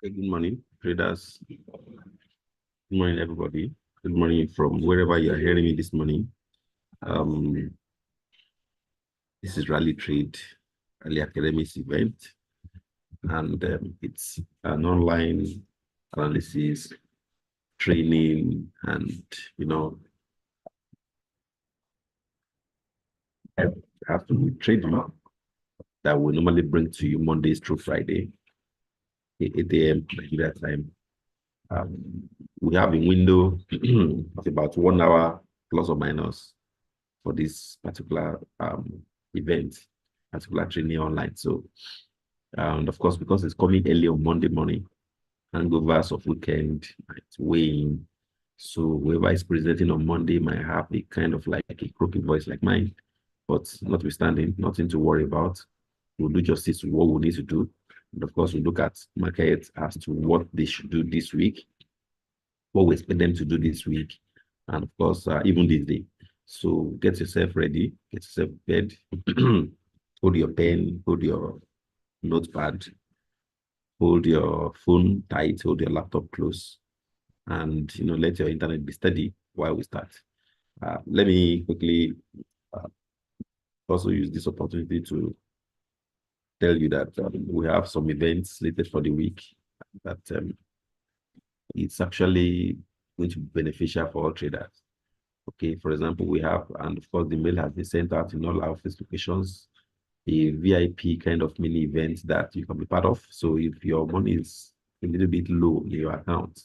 Okay, good morning, traders. Good morning, everybody. Good morning from wherever you are hearing me this morning. This is Rally Trade, Rally Academics event, and it's an online analysis, training, and I have to trading that we normally bring to you Mondays through Friday, 8 a.m. Nigeria time. We have a window of about 1 hour plus or minus for this particular event, particular training online. So, and of course, because it's coming early on Monday morning, hangovers of weekend, it's weighing. So whoever is presenting on Monday might have a kind of like a croaky voice like mine, but notwithstanding, nothing to worry about. We'll do justice to what we need to do. And of course, we look at markets as to what they should do this week, what we expect them to do this week, and of course, even this day. So get yourself ready, get yourself prepared, hold your pen, hold your notepad, hold your phone tight, hold your laptop close, and let your internet be steady while we start. Let me quickly uh, also use this opportunity to tell you that we have some events slated for the week that it's actually going to be beneficial for all traders. Okay, for example, we have, and of course, the mail has been sent out in all our office locations, a VIP kind of mini event that you can be part of. So if your money is a little bit low in your account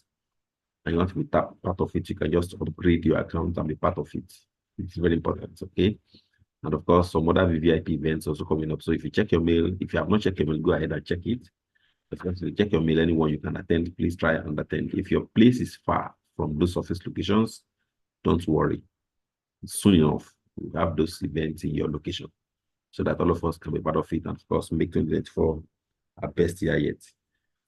and you want to be part of it, you can just upgrade your account and be part of it. It's very important, okay? And of course, some other VIP events also coming up. So if you check your mail, if you have not checked your mail, go ahead and check it. If you check your mail, anyone you can attend, please try and attend. If your place is far from those office locations, don't worry. Soon enough, we have those events in your location so that all of us can be part of it and, of course, make 2024 our best year yet.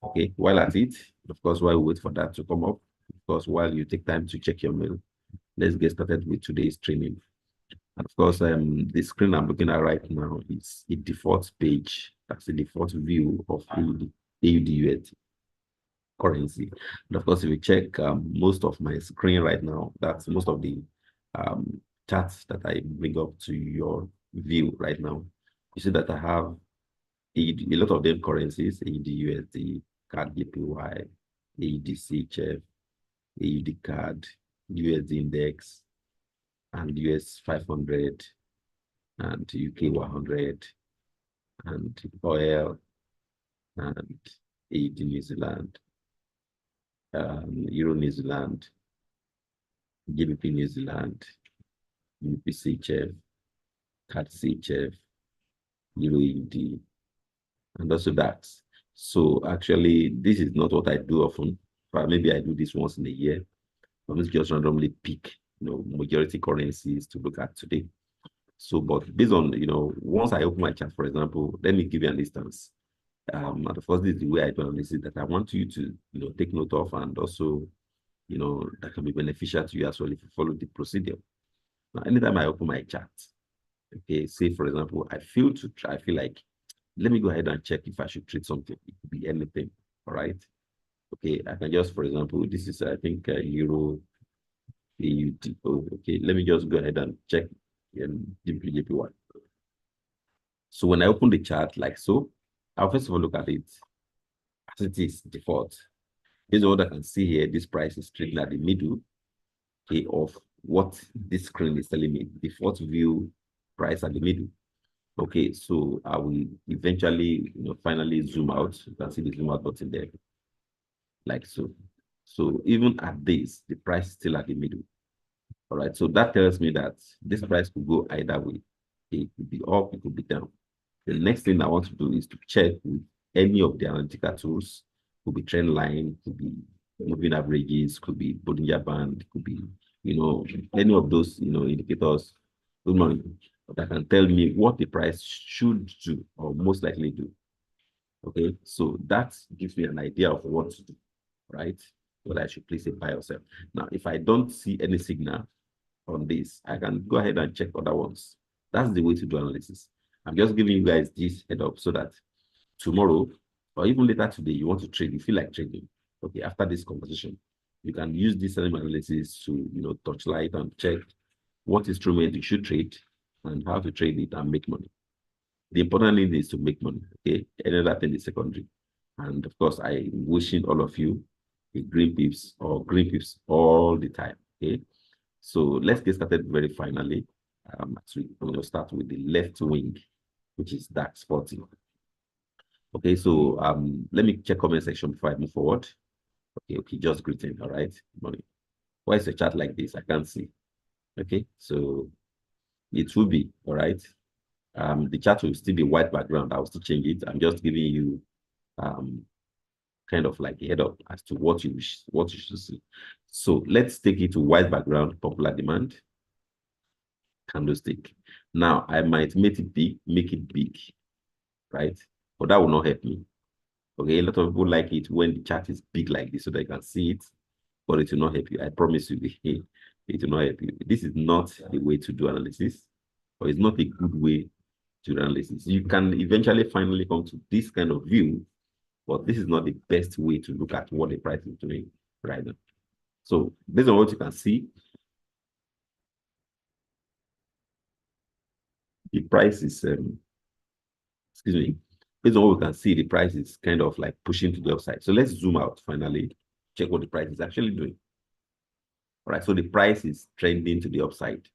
Okay, while at it, of course, while we wait for that to come up, of course, while you take time to check your mail, let's get started with today's training. And of course, the screen I'm looking at right now is a default page. That's the default view of the AUD currency. And of course, if you check most of my screen right now, that's most of the charts that I bring up to your view right now. You see that I have a lot of them currencies, AUD USD, CAD JPY, AUD CHF, AUD CAD, USD index, and US 500, and UK 100, and oil, and AUD New Zealand, Euro New Zealand, GBP New Zealand, UP CHF, CAD CHF, Euro EUD, and also that. So actually, this is not what I do often, but maybe I do this once in a year. I must just randomly pick, majority currencies to look at today. So, but based on, once I open my chart, for example, let me give you an instance. And of course, this is the way I do analysis that I want you to, take note of, and also, that can be beneficial to you as well if you follow the procedure. Now, anytime I open my chart, okay, say for example, I feel like, let me go ahead and check if I should trade something. It could be anything, all right? Okay, I can just, for example, this is, I think, Euro AUD. Oh, okay, let me just go ahead and check JPY. So when I open the chart like so, I'll first of all look at it as it is default. Here's what I can see here. This price is trading at the middle, okay, of what this screen is telling me. Default view price at the middle. Okay, so I will eventually, finally zoom out. You can see the zoom out button there, like so. So even at this, the price is still at the middle. All right, so that tells me that this price could go either way. It could be up, it could be down. The next thing I want to do is to check with any of the analytical tools. Could be trend line, could be moving averages, could be Bollinger Band, could be, any of those, indicators. Good morning. That can tell me what the price should do or most likely do. Okay, so that gives me an idea of what to do, right? Whether I should place a buy or sell. Now, if I don't see any signal on this, I can go ahead and check other ones. That's the way to do analysis. I'm just giving you guys this head up so that tomorrow or even later today, you want to trade, you feel like trading. Okay, after this conversation, you can use this analysis to, touchlight and check what instrument you should trade and how to trade it and make money. The important thing is to make money. Okay, another thing is secondary. And of course, I'm wishing all of you a green pips or green pips all the time. Okay, so let's get started very finally. As we start with the left wing, which is DAX 40. Okay, so let me check comment section before I move forward. Okay, just greeting. All right, morning. Why is the chart like this? I can't see. Okay, so it will be all right. The chart will still be white background. I will still change it. I'm just giving you kind of like a head up as to what you should see. So let's take it to white background, popular demand, candlestick. Now I might make it big, right? But that will not help me. Okay, a lot of people like it when the chart is big like this so they can see it, but it will not help you. I promise you, it will not help you. This is not the way to do analysis, or it's not a good way to do analysis. You can eventually finally come to this kind of view, but this is not the best way to look at what the price is doing right now. So based on what you can see, the price is, excuse me, based on what we can see, the price is kind of like pushing to the upside. So let's zoom out finally, check what the price is actually doing. All right, so the price is trending to the upside.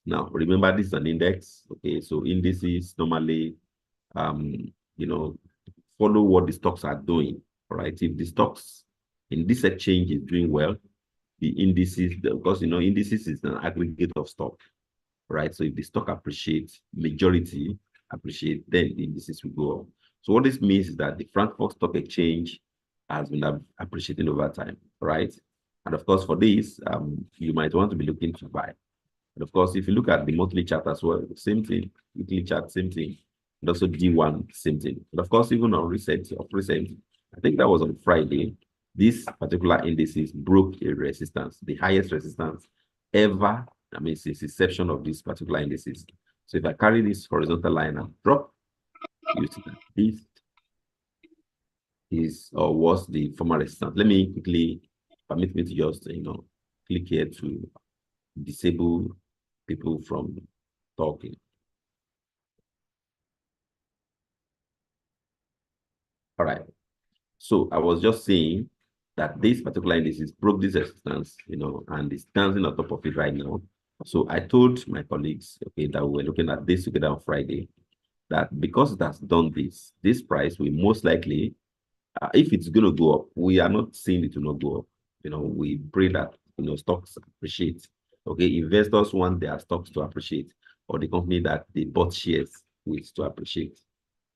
Now, remember this is an index. Okay, so indices normally, follow what the stocks are doing. All right, if the stocks in this exchange is doing well, the indices, because indices is an aggregate of stock, right? So if the stock appreciates, majority appreciate, then the indices will go up. So what this means is that the Frankfurt Stock Exchange has been appreciating over time, right? And of course, for this, you might want to be looking to buy. And of course, if you look at the monthly chart as well, same thing, weekly chart, same thing, and also D1, same thing. But of course, even on recent, I think that was on Friday, this particular indices broke a resistance, the highest resistance ever, since inception of this particular indices. So if I carry this horizontal line and drop, you see that this is or was the former resistance. Let me quickly permit me to just click here to disable people from talking. All right. So I was just saying that this particular indices broke this resistance, and it's dancing on top of it right now. So I told my colleagues, okay, that we were looking at this together on Friday, that because it has done this price will most likely, if it's going to go up, we are not saying it will not go up. We pray that, stocks appreciate. Okay, investors want their stocks to appreciate, or the company that they bought shares with to appreciate.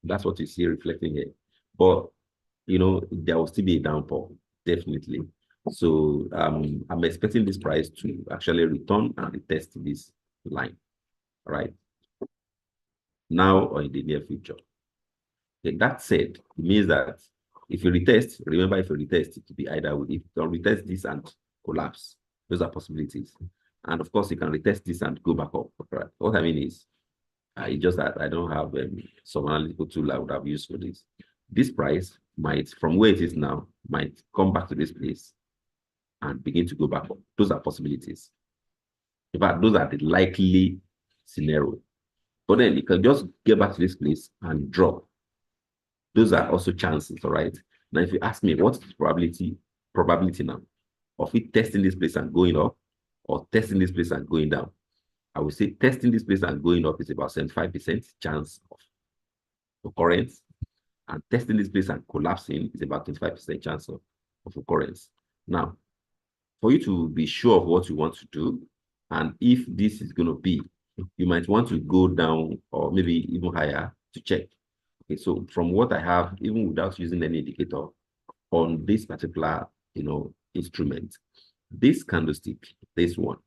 That's what you see reflecting here. But, there will still be a downfall, definitely. So I'm expecting this price to actually return and retest this line, right? Now or in the near future. Okay, that said, it means that if you retest, remember if you retest, it will be either if you can retest this and collapse. Those are possibilities. And of course, you can retest this and go back up. Right? What I mean is, it's just that I don't have some analytical tool I would have used for this. This price might, from where it is now, might come back to this place and begin to go back up. Those are possibilities. In fact, those are the likely scenario. But then it can just get back to this place and drop. Those are also chances, all right? Now, if you ask me, what's the probability now of it testing this place and going up or testing this place and going down? I would say testing this place and going up is about 75% chance of occurrence, and testing this place and collapsing is about 25% chance of occurrence. Now, for you to be sure of what you want to do, and if this is going to be, you might want to go down or maybe even higher to check. Okay, so from what I have, even without using any indicator on this particular, instrument, this candlestick, this one,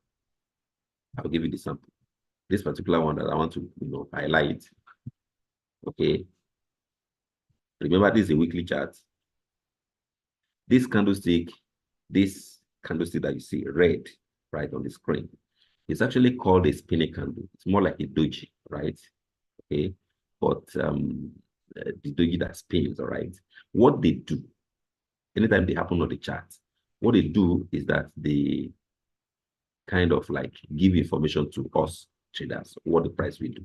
I'll give you the sample. This particular one that I want to, highlight. Okay. Remember, this is a weekly chart. This candlestick that you see red right on the screen, it's actually called a spinning candle. It's more like a doji, right? Okay. But the doji that spins, all right? What they do, anytime they happen on the chart, what they do is that they kind of like give information to us traders what the price will do.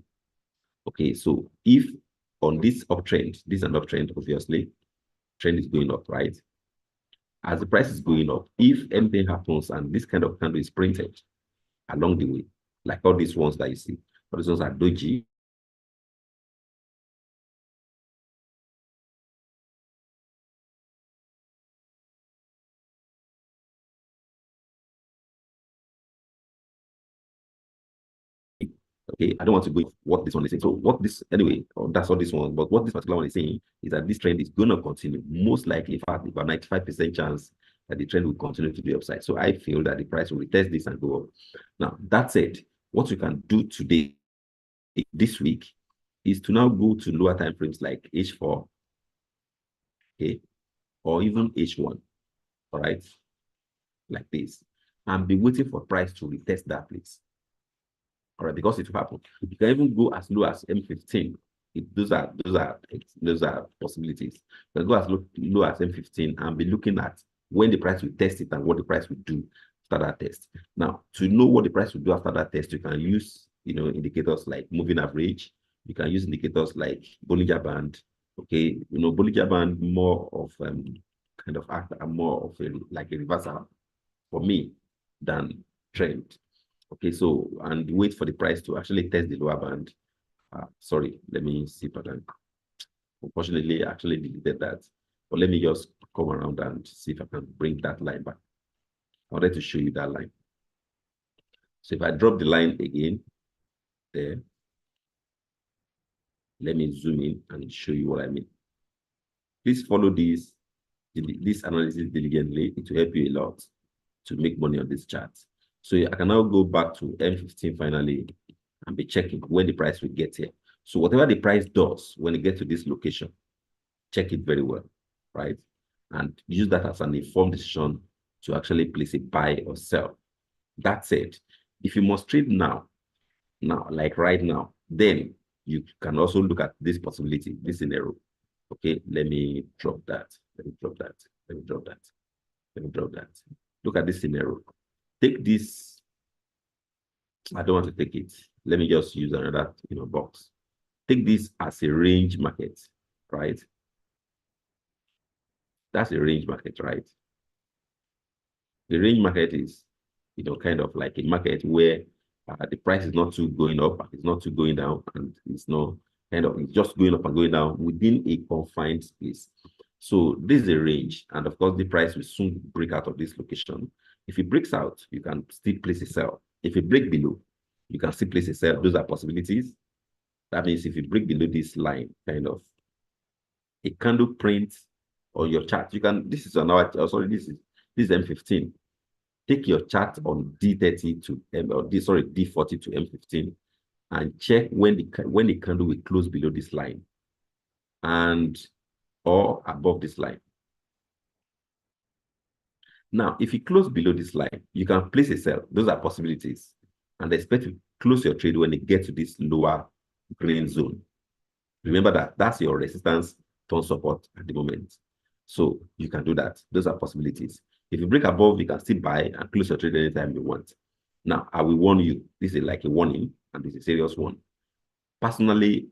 Okay, so if on this uptrend, this is an uptrend, obviously, trend is going up, right? As the price is going up, if anything happens and this kind of candle is printed along the way, like all these ones that you see, all these ones are doji. Okay, I don't want to go into what this one is saying. So what this, anyway, that's all this one, but what this particular one is saying is that this trend is going to continue. Most likely, in fact, about 95% chance that the trend will continue to the upside. So I feel that the price will retest this and go up. Now, that said, what you can do today, this week, is to now go to lower time frames like H4, okay, or even H1, all right, like this, and be waiting for price to retest that place. All right, because it will happen. You can even go as low as M15. Those are possibilities. You can go as low as M15 and be looking at when the price will test it and what the price will do after that test. Now, to know what the price will do after that test, you can use indicators like moving average. You can use indicators like Bollinger Band. Okay, Bollinger Band more of kind of act more of like a reversal for me than trend. Okay, so, and wait for the price to actually test the lower band. Sorry, let me see pattern. Unfortunately, I actually deleted that. But let me just come around and see if I can bring that line back. I wanted to show you that line. So if I drop the line again, there, let me zoom in and show you what I mean. Please follow this analysis diligently. It will help you a lot to make money on this chart. So I can now go back to M15 finally and be checking when the price will get here. So whatever the price does when it gets to this location, check it very well, right? And use that as an informed decision to actually place a buy or sell. That said, if you must trade now, like right now, then you can also look at this possibility, this scenario. Okay, let me drop that. Let me drop that. Let me drop that. Let me drop that. Look at this scenario. Take this. I don't want to take it. Let me just use another box. Take this as a range market, right? That's a range market, right? The range market is kind of like a market where the price is not too going up, it's not too going down, and it's not it's just going up and going down within a confined space. So this is a range, and of course the price will soon break out of this location. If it breaks out, you can still place a sell. If it breaks below, you can still place a sell. Those are possibilities. That means if you break below this line, kind of a candle print on your chart, you can. This is another. Sorry, this is M15. Take your chart on D30 to D40 to M15, and check when the candle will close below this line and or above this line. Now, if you close below this line, you can place a sell. Those are possibilities, and expect to close your trade when it gets to this lower green zone. Remember that that's your resistance turn support at the moment. So you can do that. Those are possibilities. If you break above, you can still buy and close your trade anytime you want. Now, I will warn you, this is like a warning, and this is a serious one. Personally,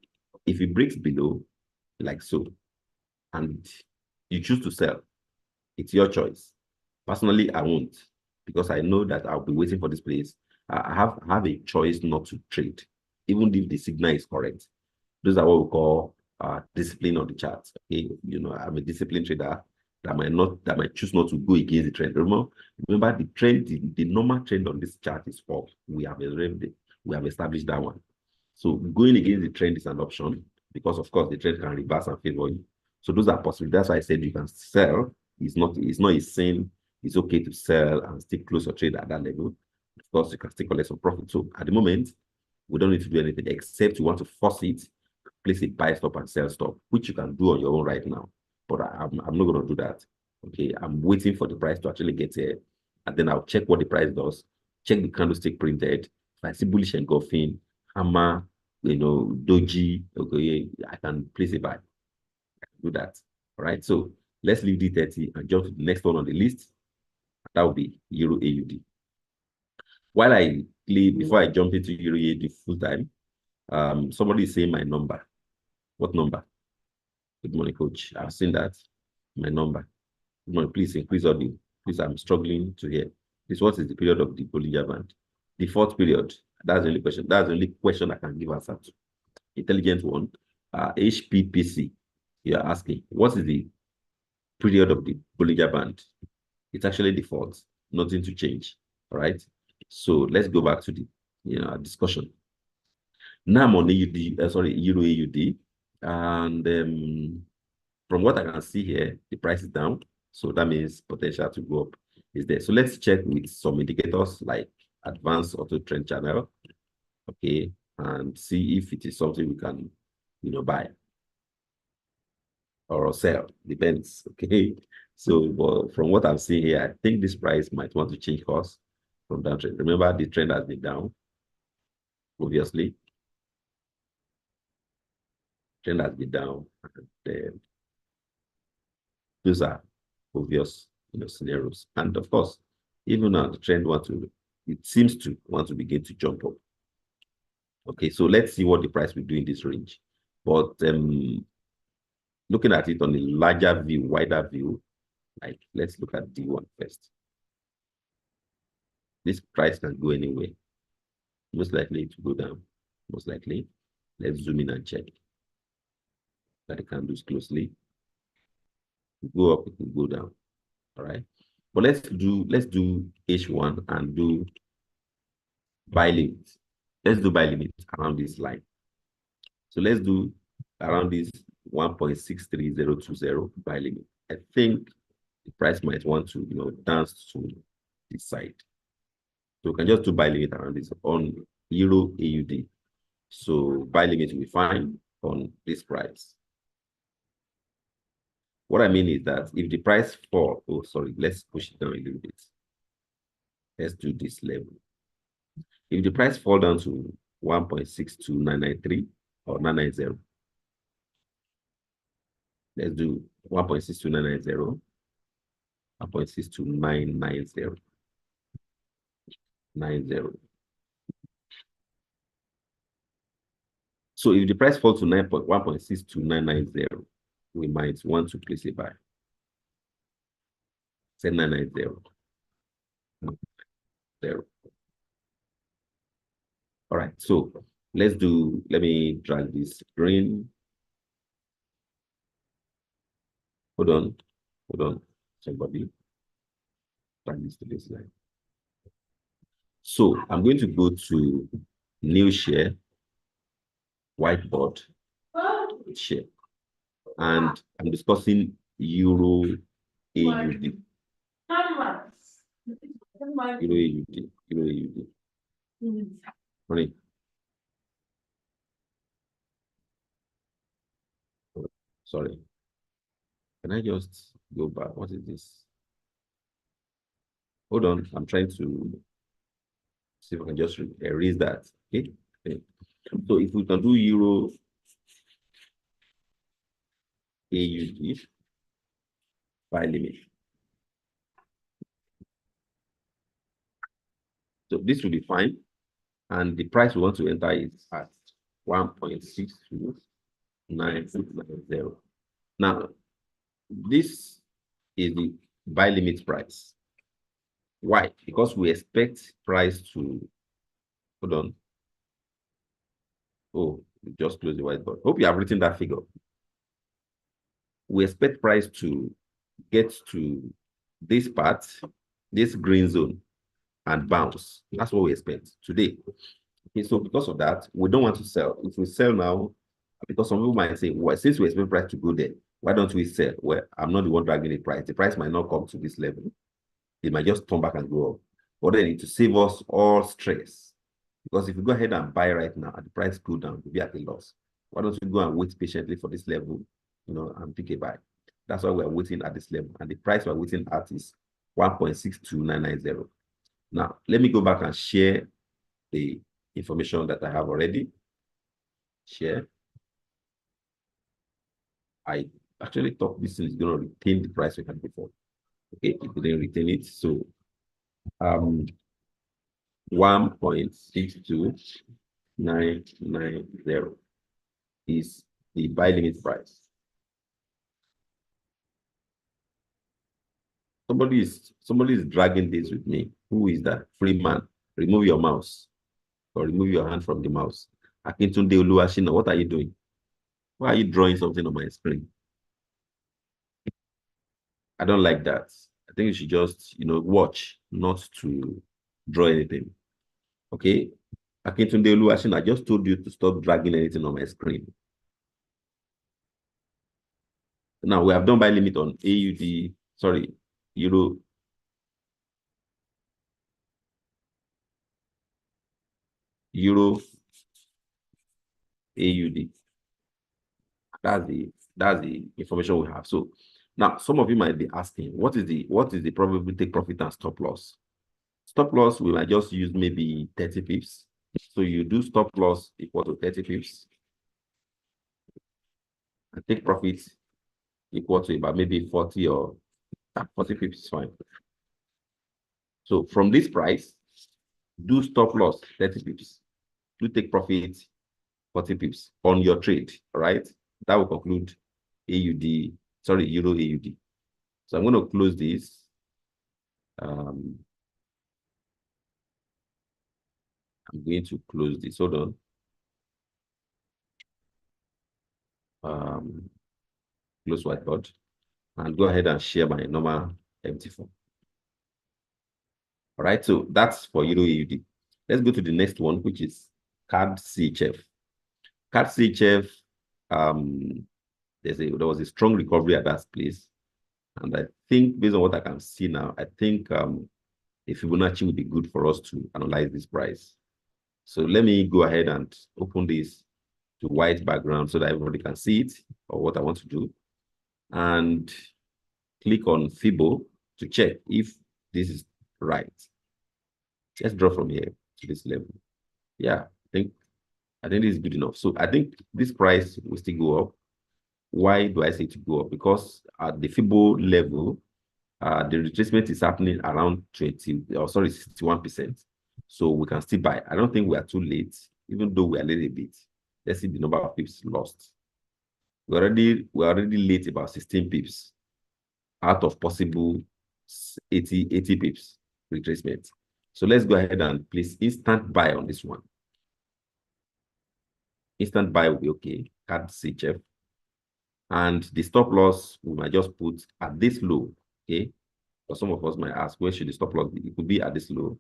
if it breaks below, like so, and you choose to sell, it's your choice. Personally, I won't, because I know that I'll be waiting for this place. I have a choice not to trade, even if the signal is correct. Those are what we call discipline on the chart. Okay, I'm a disciplined trader that might choose not to go against the trend. Remember the trend, the normal trend on this chart is up. We have established that one. So going against the trend is an option, because of course the trend can reverse and favor you. So those are possible. That's why I said you can sell. It's not a sin. It's okay to sell and still close your trade at that level. Of course, you can still collect some profit. So at the moment, we don't need to do anything except you want to force it, place a buy stop and sell stop, which you can do on your own right now. But I'm not going to do that. Okay, I'm waiting for the price to actually get here, and then I'll check what the price does, check the candlestick printed. If I see bullish engulfing, hammer, doji, okay, I can place a buy. do that. All right. So let's leave D30 and jump to the next one on the list. That will be Euro AUD. While I play, before I jump into Euro AUD full time, somebody is saying my number. What number? Good morning, coach. I've seen that. My number. Good morning. Please increase audio. Please, I'm struggling to hear. This what is the period of the Bollinger Band? The fourth period. That's the only question. That's the only question I can give answer to. Intelligent one. HPPC. You are asking, what is the period of the Bollinger Band? It's actually the fourth. Nothing to change. All right. So let's go back to the discussion. Now I'm on AUD, Euro AUD, and from what I can see here, the price is down. So that means potential to go up is there. So let's check with some indicators like advanced auto trend channel, okay, and see if it is something we can, buy or sell. Depends, okay. So, but from what I'm seeing here, I think this price might want to change course from downtrend. Remember, the trend has been down, obviously. Trend has been down, and those are obvious, scenarios. And of course, even now the trend it seems to want to begin to jump up. Okay, so let's see what the price will do in this range. But looking at it on a larger view, wider view, like let's look at D1 first. This price can go anywhere. Most likely to go down. Most likely. Let's zoom in and check that the candles closely. Go up, it will go down. All right. But let's do H1 and do buy limit. Let's do buy limit around this line. So let's do around this 1.63020 buy limit. I think the price might want to, dance to this side. So we can just do buy limit around this on Euro AUD. So buy limit will be fine on this price. What I mean is that if the price fall, let's push it down a little bit. Let's do this level. If the price fall down to 1.62993 or 990, let's do 1.62990, 1.62990, 90. So if the price falls to 1.62990, we might want to place a buy. Say 990. There. All right, so let me drag this green. Hold on, somebody. Drag this to this line. So I'm going to go to new share, whiteboard, share, and I'm discussing Euro AUD. Euro AUD. Right. Sorry. Can I just go back? What is this? Hold on. I'm trying to see if I can just erase that. Okay. So if we can do Euro AUD buy limit. So this will be fine. And the price we want to enter is at 1.62990. Now, this is the buy limit price. Why? Because we expect price to, hold on. Oh, just close the whiteboard. Hope you have written that figure. We expect price to get to this part, this green zone, and bounce. That's what we expect today. Okay, so because of that, we don't want to sell. If we sell now, because some people might say, well, since we expect price to go there, why don't we sell? Well, I'm not the one dragging the price. The price might not come to this level. It might just turn back and go up. But then to save us all stress. Because if we go ahead and buy right now, and the price go down, we'll be at a loss. Why don't we go and wait patiently for this level, and pick a buy? That's why we're waiting at this level. And the price we're waiting at is 1.62990. Now, let me go back and share the information that I have already. Share. I actually thought this is going to retain the price we had before. Okay, it didn't retain it. So 1.62990 is the buy limit price. Somebody is dragging this with me. Who is that? Freeman. Remove your mouse or remove your hand from the mouse. Akintunde Oluwashina, what are you doing? Why are you drawing something on my screen? I don't like that. I think you should just, watch, not to draw anything. Okay? Akintunde Oluwashina, I just told you to stop dragging anything on my screen. Now, we have done buy limit on AUD, sorry, Euro. AUD. That's the information we have. So now some of you might be asking, what is the probability take profit and stop loss? Stop loss, we might just use maybe 30 pips. So you do stop loss equal to 30 pips. And take profit equal to about maybe 40 or 40 pips is fine. So from this price, do stop loss 30 pips. Do take profit 40 pips on your trade. All right. That will conclude AUD, sorry, Euro AUD. So I'm going to close this. I'm going to close this. Hold on. Close whiteboard and go ahead and share my normal empty form. All right, so that's for Euro AUD. Let's go to the next one, which is CAD CHF. CAD CHF, there was a strong recovery at that place. And I think based on what I can see now, I think a Fibonacci would be good for us to analyze this price. So let me go ahead and open this to white background so that everybody can see it or what I want to do. And click on Fibo to check if this is right. Let's draw from here to this level. Yeah, I think this is good enough. So I think this price will still go up. Why do I say to go up? Because at the Fibo level, the retracement is happening around 61%. So we can still buy. I don't think we are too late, even though we are late a bit. Let's see the number of pips lost. We're already late about 16 pips out of possible 80 pips retracement. So let's go ahead and place instant buy on this one. Instant buy will be okay. CAD CHF. And the stop loss, we might just put at this low, okay? But some of us might ask, where should the stop loss be? It could be at this low.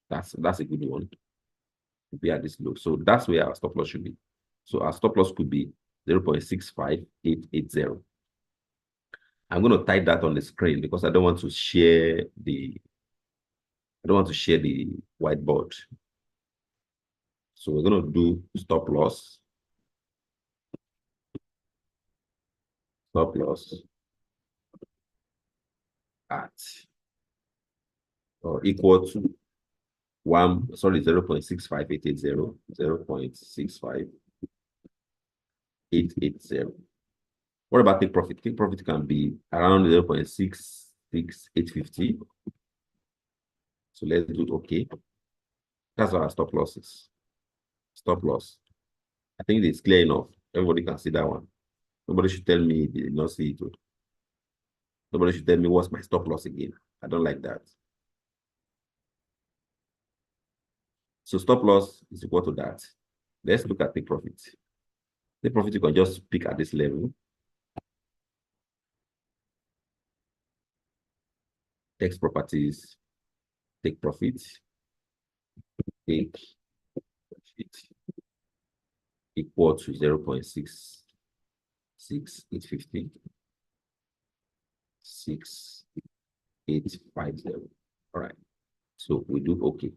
That's a good one. It could be at this low. So that's where our stop loss should be. So our stop loss could be 0.65880. I'm going to type that on the screen because I don't want to share the whiteboard. So we're going to do stop loss. Stop loss at or equal to 0.65880, 0.65880. What about take profit? Take profit can be around 0.66850. So let's do okay. That's our stop losses. Stop loss. I think it's clear enough. Everybody can see that one. Nobody should tell me they did not see it. Nobody should tell me what's my stop loss again. I don't like that. So stop loss is equal to that. Let's look at take profit. Take profit, you can just pick at this level. Text properties, take profit, take profit equal to 0.66850, 6850. All right. So we do okay.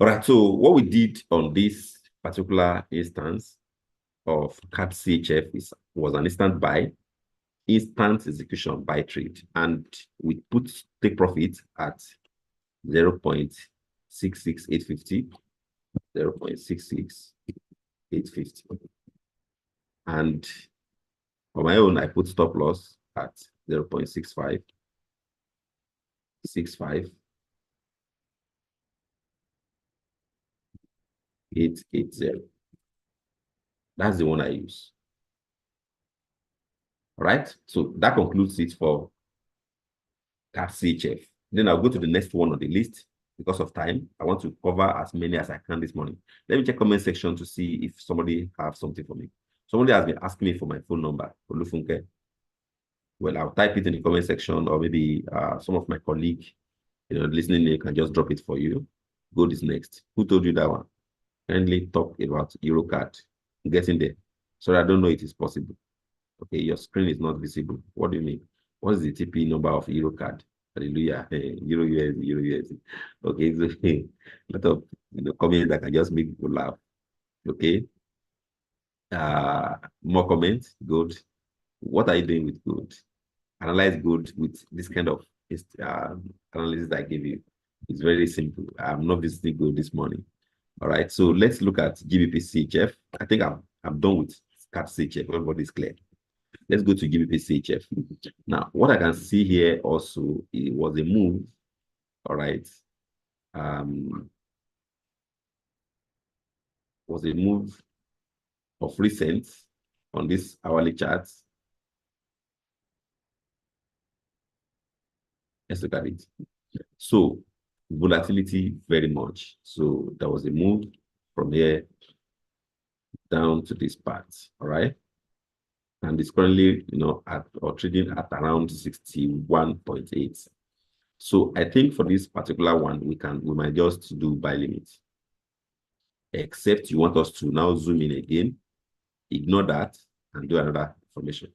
All right. So what we did on this particular instance of CAD CHF was an instant buy, instant execution buy trade, and we put take profit at 0.66850, 0.66850. And for my own, I put stop loss at 0.65, 65, 880. That's the one I use. All right. So that concludes it for CAT CHF. Then I'll go to the next one on the list. Because of time, I want to cover as many as I can this morning. Let me check comment section to see if somebody have something for me. Somebody has been asking me for my phone number, Olufunke. Well, I'll type it in the comment section, or maybe some of my colleagues, listening, they can just drop it for you. Gold is next. Who told you that one? Kindly talk about Eurocard. Getting there. Sorry, I don't know it is possible. Okay, your screen is not visible. What do you mean? What is the TP number of Eurocard? Hallelujah. Euro USD, Euro USD. Okay, so a lot of comments that can just make people laugh. Okay. More comments. Good. What are you doing with gold? Analyze gold with this kind of analysis I gave you. It's very simple. I'm not visiting gold this morning. All right. So let's look at GBP CHF. I think I'm done with CAT CHF. Everybody's clear. Let's go to GBP CHF. Now, what I can see here also, it was a move. All right. Was a move of recent on this hourly chart. Let's look at it. So volatility very much. So there was a move from here down to this part. All right. And it's currently, at or trading at around 61.8. So I think for this particular one, we might just do buy limit. Except you want us to now zoom in again, ignore that, and do another formation,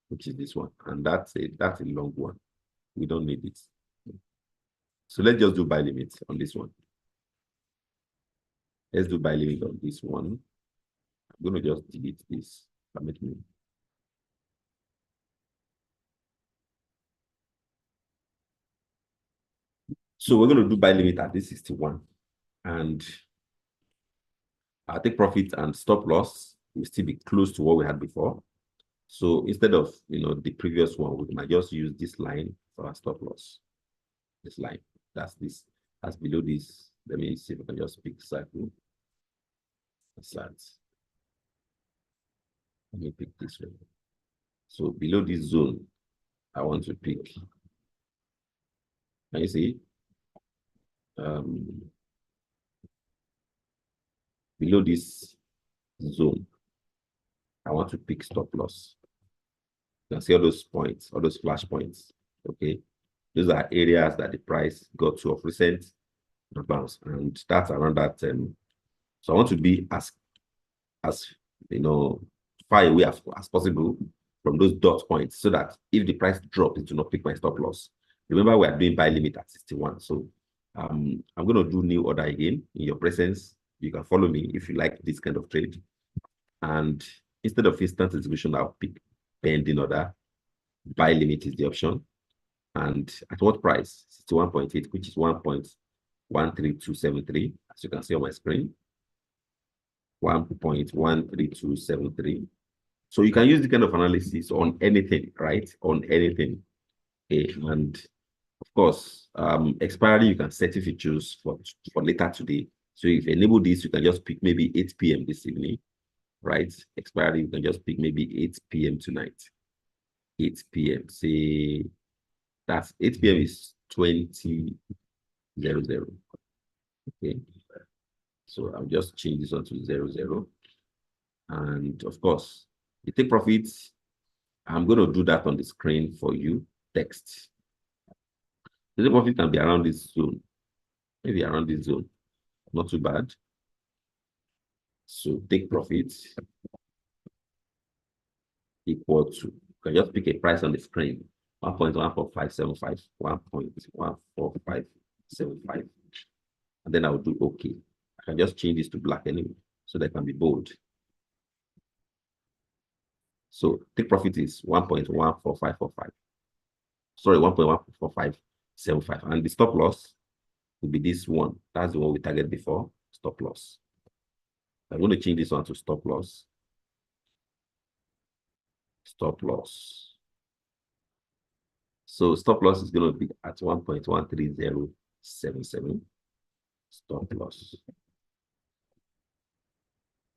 which is this one. And that's a long one. We don't need it. So let's just do buy limit on this one. Let's do buy limit on this one. I'm going to just delete this. Permit me. So we're going to do buy limit at this 61. And I'll take profit and stop loss will still be close to what we had before. So instead of the previous one, we might just use this line for our stop loss. This line. That's this. That's below this. Let me see if I can just pick cycle. Let me pick this one. So below this zone, I want to pick. Can you see? Below this zone, I want to pick stop loss. You can see all those points, all those flash points. Okay. Those are areas that the price got to of recent bounce, and that's around that. So I want to be as far away as possible from those dot points, so that if the price drops, it will not pick my stop loss. Remember, we are doing buy limit at 61. So I'm going to do new order again in your presence. You can follow me if you like this kind of trade. And instead of instant execution, I'll pick pending order. Buy limit is the option. And at what price? 61.8, which is 1.13273, as you can see on my screen. 1.13273. So you can use this kind of analysis on anything, right? On anything. Okay. And of course, expiry, you can set if you choose for later today. So if you enable this, you can just pick maybe 8 p.m. this evening, right? Expiry, you can just pick maybe 8 p.m. tonight. 8 p.m. Say that's 8 p.m. is 20:00. Okay. So I'll just change this one to 00. And of course, the take profits, I'm going to do that on the screen for you. Text. The take profit can be around this zone. Maybe around this zone. Not too bad. So take profits equal to, you can just pick a price on the screen. 1.14575, 1.14575. And then I will do OK. I can just change this to black anyway, so that can be bold. So take profit is 1.14545. Sorry, 1.14575. And the stop loss will be this one. That's the one we targeted before, stop loss. I'm going to change this one to stop loss. stop loss. So stop loss is going to be at 1.13077. Stop loss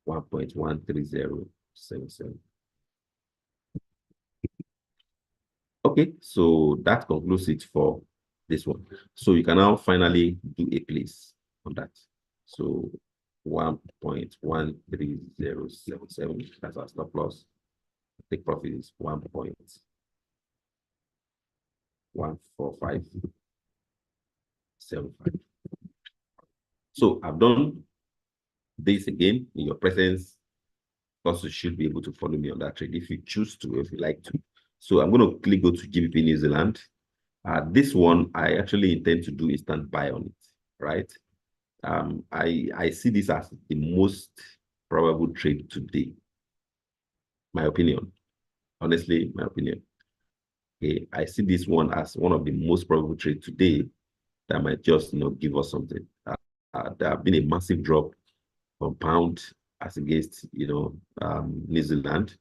1.13077. Okay, so that concludes it for this one. So you can now finally do a place on that. So 1.13077, that's our stop loss. Take profit is 1.14575. So I've done this again in your presence. Also, you should be able to follow me on that trade if you choose to, if you like to. So I'm going to quickly go to GBP New Zealand. This one, I actually intend to do instant buy on it, right? I see this as the most probable trade today. My opinion, honestly, my opinion. Okay, I see this one as one of the most probable trade today that might just, give us something. There have been a massive drop on pound as against, New Zealand.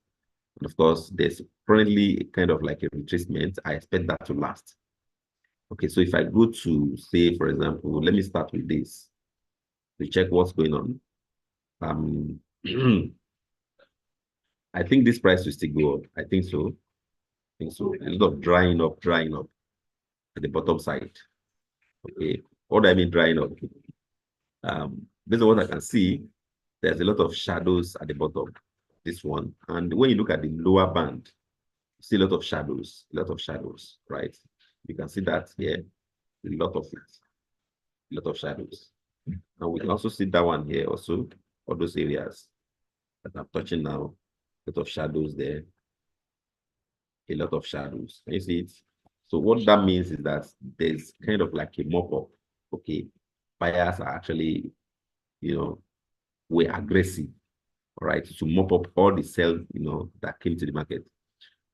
And of course, there's currently kind of like a retracement. I expect that to last. Okay, so if I go to, say, for example, let me start with this to check what's going on. I think this price will still go up. I think so. I think so. A lot of drying up at the bottom side. Okay, what do I mean drying up? Based on what I can see, there's a lot of shadows at the bottom. This one, and when you look at the lower band, you see a lot of shadows, right? You can see that here, a lot of it, a lot of shadows. And we can also see that one here also, all those areas that I'm touching now, a lot of shadows there, a lot of shadows. Can you see it? So what that means is that there's kind of like a mop-up. Okay, buyers are actually, were aggressive, right, to mop up all the sell, that came to the market.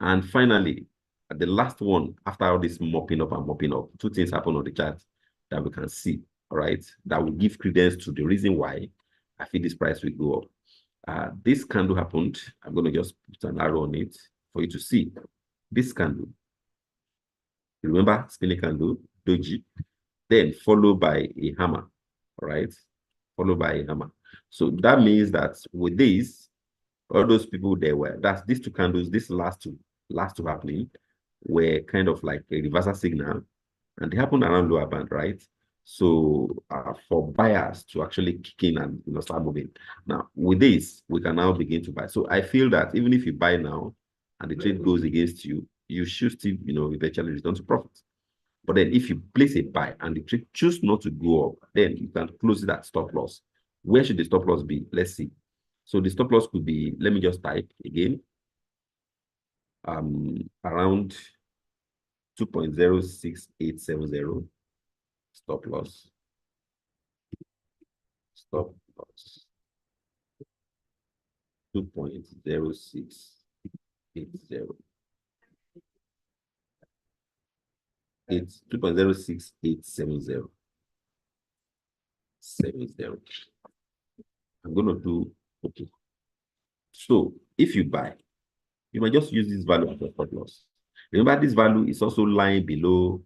And finally, the last one, after all this mopping up and mopping up, two things happen on the chart that we can see, all right, that will give credence to the reason why I feel this price will go up. This candle happened. I'm going to just put an arrow on it for you to see. This candle, remember, spinning candle, doji, then followed by a hammer, all right, followed by a hammer. So that means that with this, all those people there were, that's these two candles, this last two happening, were kind of like a reversal signal, and they happened around lower band, right? So for buyers to actually kick in and start moving. Now with this, we can now begin to buy. So I feel that even if you buy now and the trade goes against you, you should still eventually return to profit. But then if you place a buy and the trade choose not to go up, then you can close it at stop loss. Where should the stop loss be? Let's see. So the stop loss could be, let me just type again, around 2.06870. Stop loss. Stop loss. 2.0680. It's 2.06870. 70. I'm going to do, okay. So if you buy, you might just use this value as a stop loss. Remember, this value is also lying below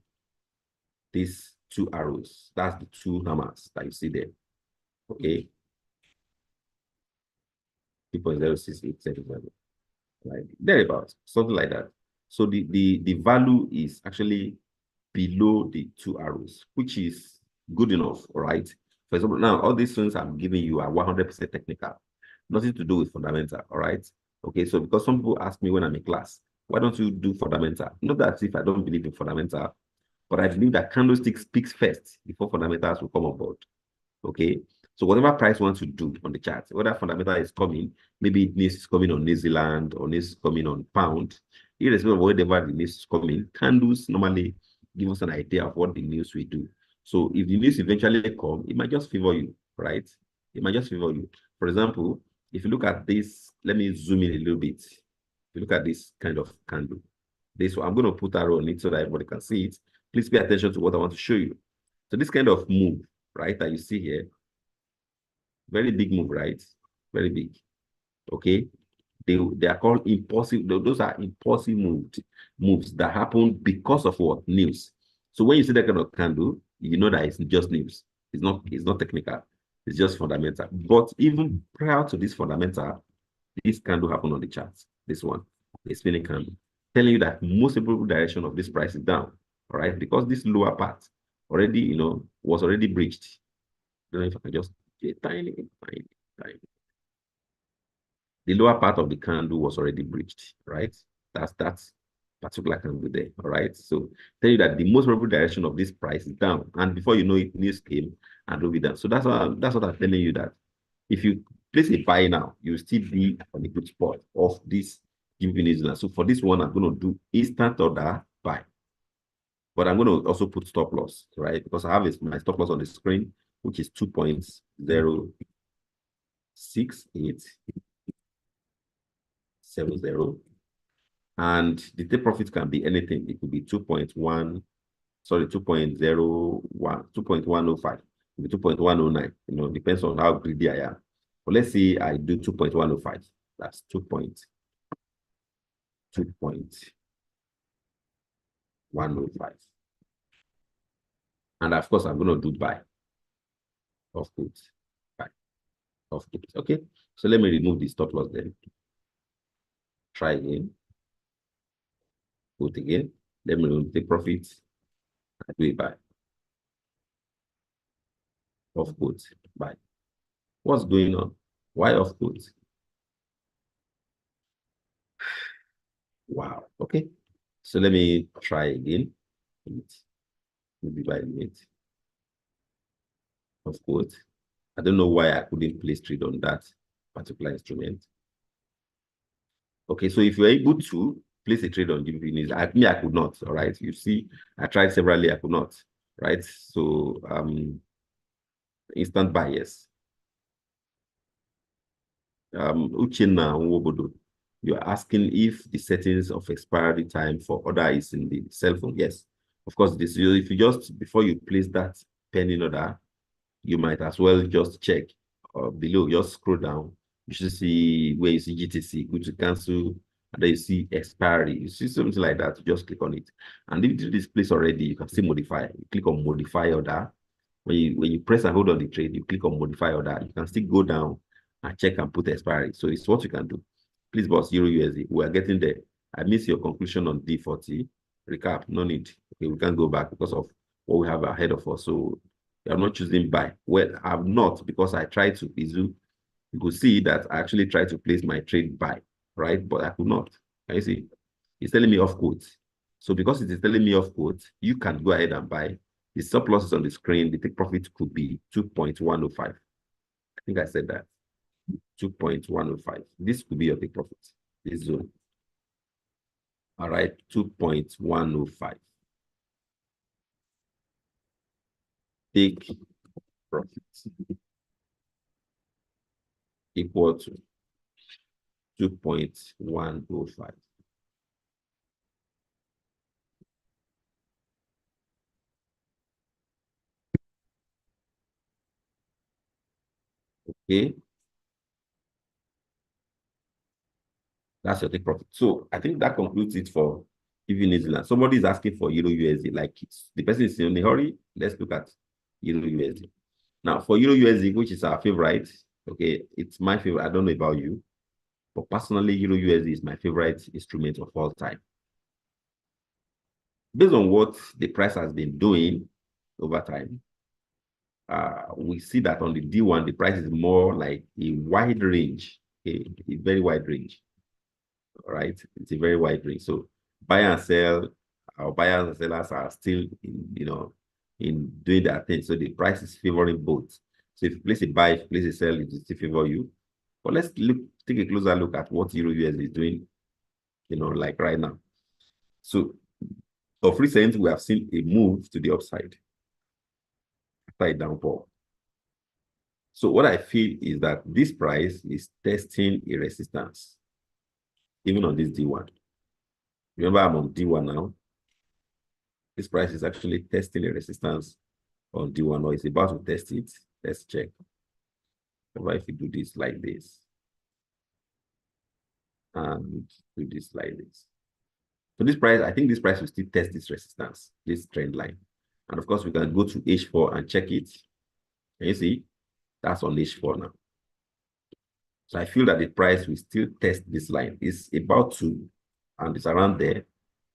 these two arrows. That's the two hammers that you see there. Okay. 2.06870. Right? Thereabouts, something like that. So the value is actually below the two arrows, which is good enough, right? For example, now all these things I'm giving you are 100% technical, nothing to do with fundamental, all right? Okay, so because some people ask me when I'm in class, why don't you do fundamental? Not that if I don't believe in fundamental, but I believe that candlestick speaks first before fundamentals will come on board. Okay, so whatever price wants to do on the chart, whether fundamental is coming, maybe news is coming on New Zealand or news is coming on pound, irrespective of whatever the news is coming, candles normally give us an idea of what the news will do. So if the news eventually come, it might just favor you, right? It might just favor you. For example, if you look at this, let me zoom in a little bit. If you look at this kind of candle, this one, I'm going to put arrow on it so that everybody can see it. Please pay attention to what I want to show you. So this kind of move, right, that you see here, very big move, right? Very big. Okay. they are called impulsive. Those are impulsive moves that happen because of what? News. So when you see that kind of candle, you know that it's just news. It's not technical. It's just fundamental. But even prior to this fundamental, this candle happened on the chart. This one, the spinning candle, telling you that most probable direction of this price is down. All right, because this lower part already, was already breached. I don't know if I can just tiny. The lower part of the candle was already breached, right? That's particular candle there, all right? So tell you that the most probable direction of this price is down, and before you know it, news came and will be down. So that's what I'm telling you, that if you place a buy now, you will still be on the good spot of this GBP New Zealand. So for this one, I'm going to do instant order buy, but I'm going to also put stop loss, right? Because I have my stop loss on the screen, which is 2.06870. And the take profit can be anything. It could be 2.1, sorry, 2.01, 2.105, 2.109. Depends on how greedy I am. But let's say I do 2.105. That's 2.105. And of course, I'm going to do buy of goods. Buy of goods. Okay. So let me remove the stop loss then. Try again. Put again. Let me remove the profit. I do a buy of goods. Buy. What's going on? Why of goods? Wow. Okay. So let me try again. Maybe by limit of goods. I don't know why I couldn't place trade on that particular instrument. Okay, so if you're able to place a trade on GBP News, I could not. All right. You see, I tried severally, I could not. Right. So instant bias. Uchenna Nwobodo, you're asking if the settings of expiry time for order is in the cell phone. Yes, of course. If you just before you place that pending order, you might as well just check below. Just scroll down. You should see where you see GTC, go to cancel, and then you see expiry. You see something like that. You just click on it, and if you do this place already, you can see modify. You click on modify order. When you press and hold on the trade, you click on modify order. You can still go down and check and put expiry. So it's what you can do. Please, boss, Euro USD. We are getting there. I missed your conclusion on D40. Recap, no need. Okay, we can't go back because of what we have ahead of us. So I'm not choosing buy. Well, I'm not, because I tried to. You could see that I actually tried to place my trade buy, right? But I could not. Can you see? It's telling me off quote. So because it is telling me off quote, you can go ahead and buy. The stop loss is on the screen. The take profit could be 2.105. I think I said that. 2.105. This could be your take profit. This zone. All right, 2.105. Take profit equal to 2.105. Okay. That's your take profit. So I think that concludes it for even New Zealand. Somebody is asking for Euro USD, like the person is in a hurry. Let's look at Euro USD. Now for Euro USD, which is our favorite, okay, it's my favorite. I don't know about you, but personally, Euro USD is my favorite instrument of all time. Based on what the price has been doing over time, we see that on the D1, the price is more like a wide range, a very wide range. All right, it's a very wide range. So buy and sell, our buyers and sellers are still in doing their thing. So the price is favoring both. So if you place a buy, if you place a sell, it will still favor you. But let's take a closer look at what Euro USD is doing, like right now. So of recent, we have seen a move to the upside, side downfall. So what I feel is that this price is testing a resistance, even on this D1. Remember, I'm on D1 now. This price is actually testing a resistance on D1, or it's about to test it. Let's check. What if we do this like this? and do this like this. So this price, I think this price will still test this resistance, this trend line. And of course, we can go to H4 and check it. Can you see? That's on H4 now. So I feel that the price will still test this line. It's about to, and it's around there.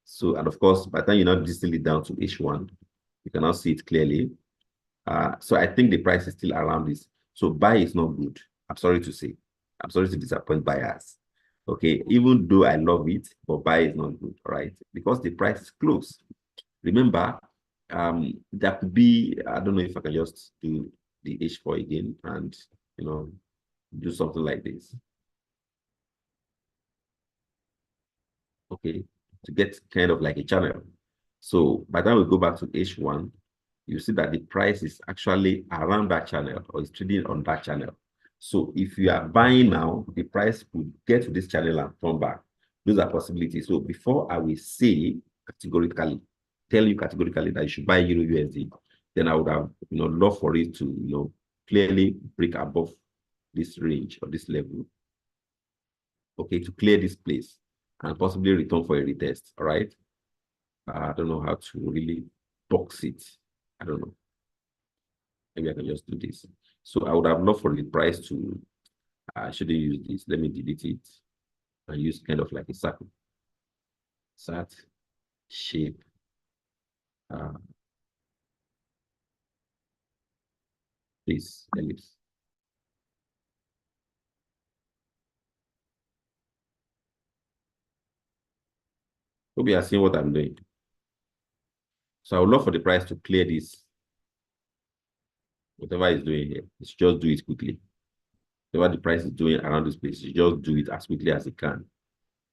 So, and of course, by the time you now distill it down to H1, you can now see it clearly. So I think the price is still around this. So buy is not good. I'm sorry to say. I'm sorry to disappoint buyers. Okay, even though I love it, but buy is not good, right? Because the price is close. Remember, that could be, I don't know if I can just do the H4 again and, do something like this. Okay, to get kind of like a channel. So by the time we go back to H1, you see that the price is actually around that channel or is trading on that channel. So if you are buying now, the price could get to this channel and turn back. Those are possibilities. So before I will say categorically, tell you categorically that you should buy Euro USD, then I would have, love for it to, clearly break above this range or this level. Okay, to clear this place and possibly return for a retest. All right. I don't know how to really box it. I don't know. Maybe I can just do this. So I would have loved for the price to, I shouldn't use this. Let me delete it and use kind of like a circle. Sat, shape, this ellipse. Hope you are seeing what I'm doing. So I would love for the price to clear this. Whatever it's doing here, it's just do it quickly. Whatever the price is doing around this place, you just do it as quickly as it can.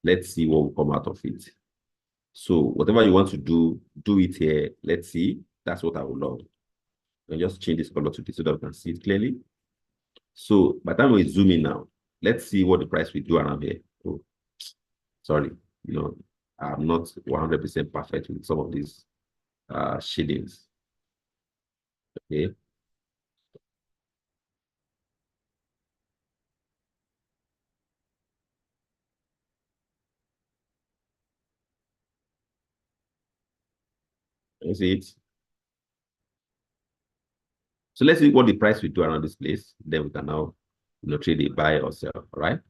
Let's see what will come out of it. So whatever you want to do it here. Let's see. That's what I would love. And just change this color to this so that we can see it clearly. So by the time we zoom in now, let's see what the price will do around here. Oh, sorry, I'm not 100% perfect with some of these shadings. Okay. You see it? So let's see what the price will do around this place. Then we can now, trade a buy or sell. All right.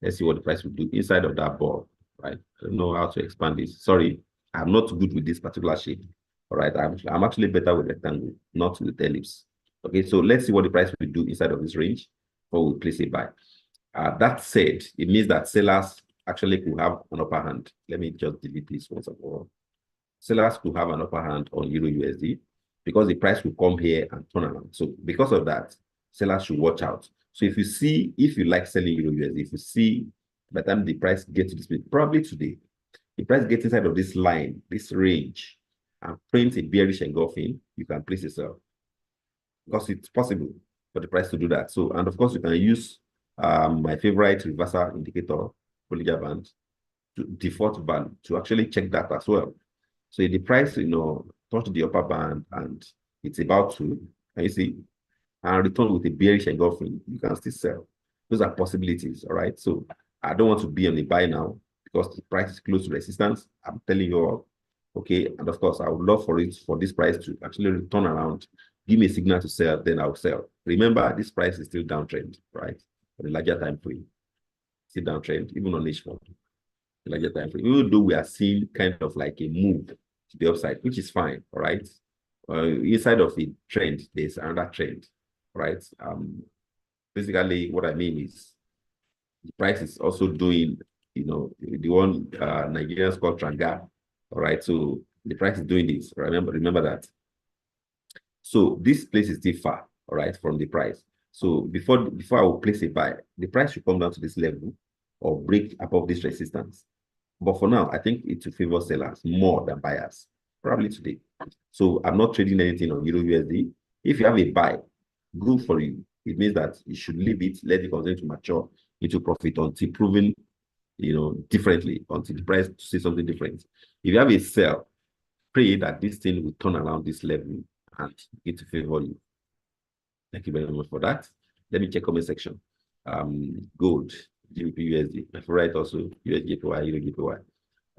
Let's see what the price will do inside of that ball. Right. I don't know how to expand this. Sorry, I'm not good with this particular shape. All right. I'm actually better with rectangle, not with ellipse. Okay. So let's see what the price will do inside of this range before we place a buy. That said, it means that sellers actually could have an upper hand. Let me just delete this once and for all. Sellers could have an upper hand on Euro USD because the price will come here and turn around. So because of that, sellers should watch out. So if you like selling Euro USD, if you see by the time the price gets to this place, probably today, the price gets inside of this line, this range, and print a bearish engulfing, you can place a sell because it's possible for the price to do that. So, and of course, you can use my favorite reversal indicator, Bollinger Band, to default band to actually check that as well. So if the price, touch the upper band and it's about to, can you see, and return with a bearish engulfing, you can still sell. Those are possibilities, all right? So I don't want to be on the buy now because the price is close to resistance. I'm telling you all, okay? And of course, I would love for this price to actually return around, give me a signal to sell, then I'll sell. Remember, this price is still downtrend, right? For the larger time frame, still downtrend, even on H1. The larger time frame, even though we are seeing kind of like a move to the upside, which is fine, all right? Inside of the trend, there's another trend, right? Basically, what I mean is the price is also doing, the one Nigerians call Tranga, all right? So the price is doing this. Remember that. So this place is still far, all right, from the price. So before I will place a buy, the price should come down to this level or break above this resistance. But for now, I think it will favor sellers more than buyers, probably today. So I'm not trading anything on Euro USD. If you have a buy, good for you. It means that you should leave it, let it continue to mature into profit until proven, differently, until the price to say something different. If you have a sell, pray that this thing will turn around this level and it will favor you. Thank you very much for that. Let me check comment section. Gold. GBP USD. My favorite also USJPY, EURJPY.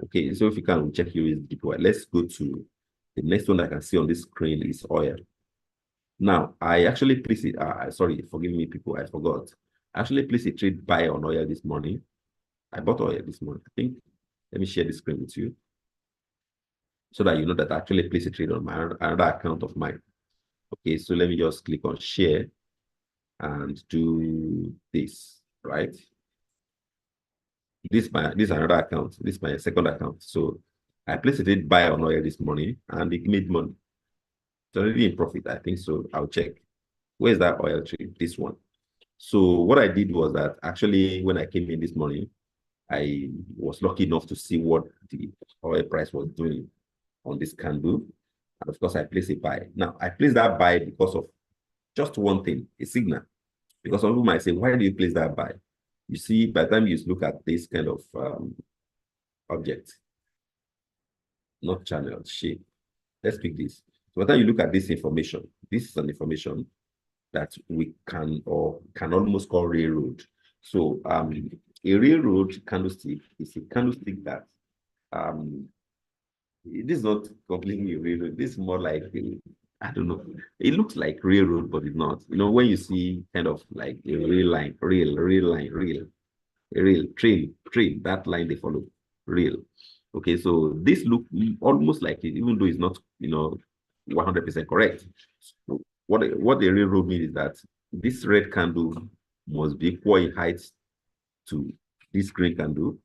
Okay, so if you can check USJPY, let's go to the next one I can see on this screen is oil. Now, I actually placed it. Sorry, forgive me, people, I forgot. I actually placed a trade buy on oil this morning. I bought oil this morning. I think, let me share the screen with you so that you know that I actually placed a trade on my another account of mine. Okay, so let me just click on share and do this, right? This is another account. This is my second account. So I placed a trade buy on oil this morning and it made money. It's already in profit, I think so. I'll check. Where's that oil trade? This one. So what I did was that actually when I came in this morning, I was lucky enough to see what the oil price was doing on this candle. And of course, I placed a buy. Now, I placed that buy because of just one thing, a signal. Because some people might say, why do you place that buy? You see, by the time you look at this kind of object, not channel, shape. Let's pick this. So by the time you look at this information, this is an information that we can or can almost call railroad. So a railroad candlestick is a candlestick that it is not completely railroad. This is more like I don't know. It looks like railroad, but it's not. You know, when you see kind of like a rail line, rail train, that line they follow, rail. Okay, so this look almost like it, even though it's not, 100% correct. So what the railroad means is that this red candle must be equal in height to this green candle,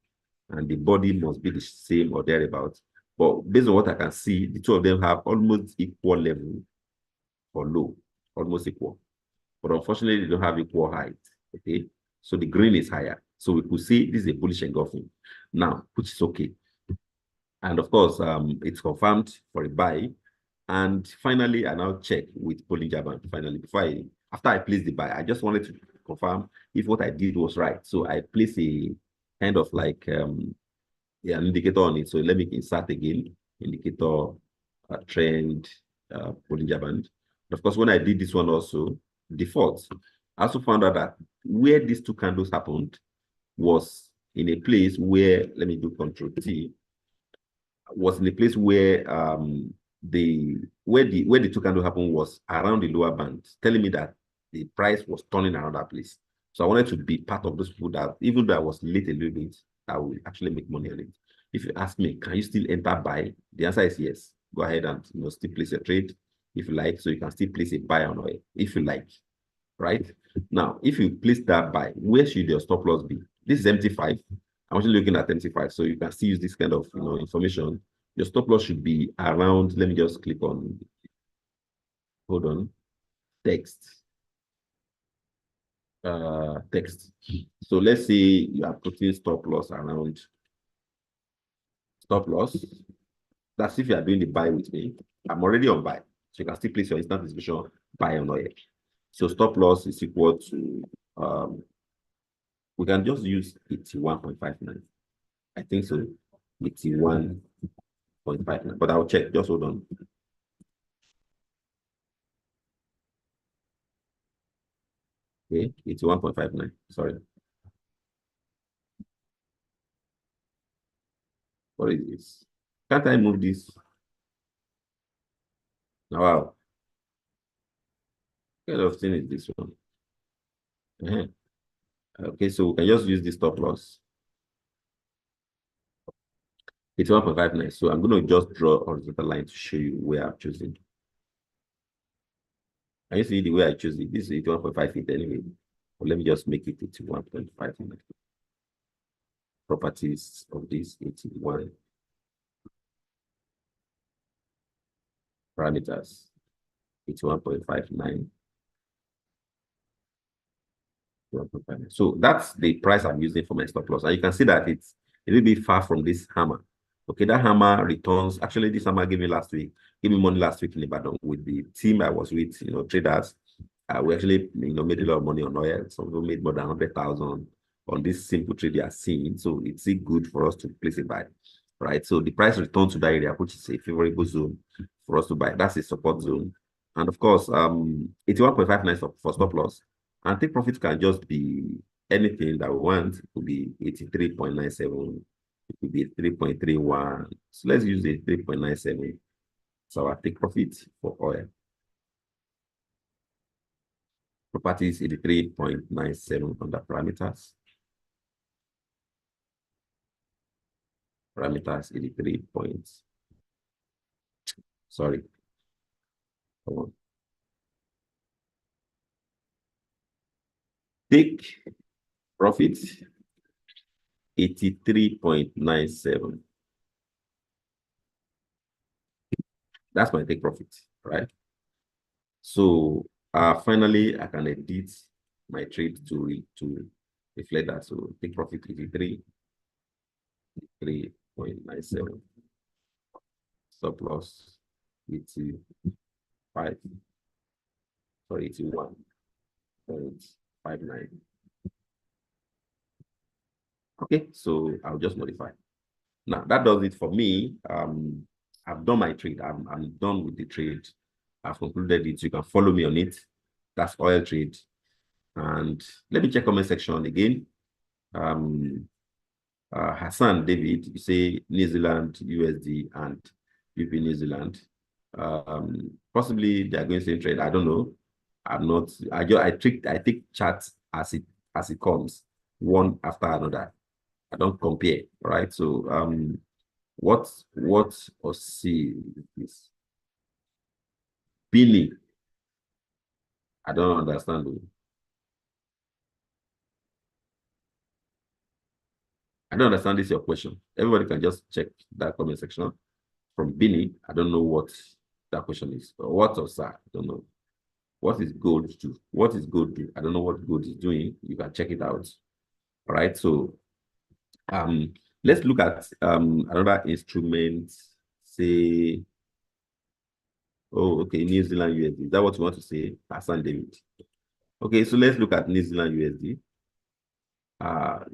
and the body must be the same or thereabouts. But based on what I can see, the two of them have almost equal level or low, almost equal. But unfortunately, they don't have equal height. Okay, so the green is higher. So we could see this is a bullish engulfing now, which is okay. And of course, it's confirmed for a buy. And finally, I now check with Bollinger Band. Finally, after I placed the buy, I just wanted to confirm if what I did was right. So I placed a kind of like an indicator on it. So let me insert again, indicator, trend, Bollinger Band. Of course, when I did this one also, default, I also found out that where these two candles happened was in a place where, let me do Control T, was in a place where where the two candles happened was around the lower band, telling me that the price was turning around that place. So I wanted to be part of those people that, even though I was late a little bit, I will actually make money on it. If you ask me, can you still enter buy? The answer is yes. Go ahead and still place a trade if you like. So you can still place a buy on oil if you like. Right now, if you place that buy, where should your stop loss be? This is MT5. I'm actually looking at MT5, so you can still use this kind of information. Your stop loss should be around. Let me just click on. Hold on. Text. Text. So let's say you are putting stop loss around. Stop loss. That's if you are doing the buy with me. I'm already on buy, so you can still place your instant distribution buy on oil. So stop loss is equal to we can just use 81.59. I think so. 81.59. But I'll check. Just hold on. Okay, 81.59. Sorry. What is this? Can't I move this? Oh, wow. What kind of thing is this one? Okay, so we can just use this stop loss. It's 1.59. So I'm going to just draw a horizontal line to show you where I'm choosing. Can you see the way I choose it? This is 81.5 feet anyway. But let me just make it 81.5. Properties of this 81. Parameters. 81.59. So that's the price I'm using for my stop loss. And you can see that it's a little bit far from this hammer. Okay, that hammer returns. Actually, this hammer gave me money last week in Ibadan with the team I was with, traders. We actually, made a lot of money on oil. Some people made more than 100,000 on this simple trade they are seeing. So it's good for us to place a buy, right? So the price returns to that area, which is a favorable zone for us to buy. That's a support zone. And of course, 81.59 for stop loss. And take profit can just be anything that we want, it could be 83.97, it could be 3.31. So let's use the 3.97. So our take profit for oil. Properties 83.97 under parameters. Parameters 83 points. Sorry. Come on. Take profit 83.97. That's my take profit, right? So finally, I can edit my trade to reflect that. So take profit 83.97. Stop loss 85. Sorry, 81.59. Okay, so I'll just modify. Now that does it for me. I've done my trade. I'm done with the trade. I've concluded it. You can follow me on it. That's oil trade. And let me check comment section again. Hassan David, you say New Zealand USD and UP New Zealand. Possibly they are going to trade. I don't know. I'm not. I take charts as it comes, one after another. I don't compare, right? So what or see this Billy? I don't understand. I don't understand this your question. Everybody can just check that comment section from Billy. I don't know what that question is. Or what or sir? I don't know. What is gold do? What is gold do? I don't know what gold is doing. You can check it out. All right. So let's look at another instrument, say, oh, okay, New Zealand USD. Is that what you want to say, Hassan David? Okay, so let's look at New Zealand USD.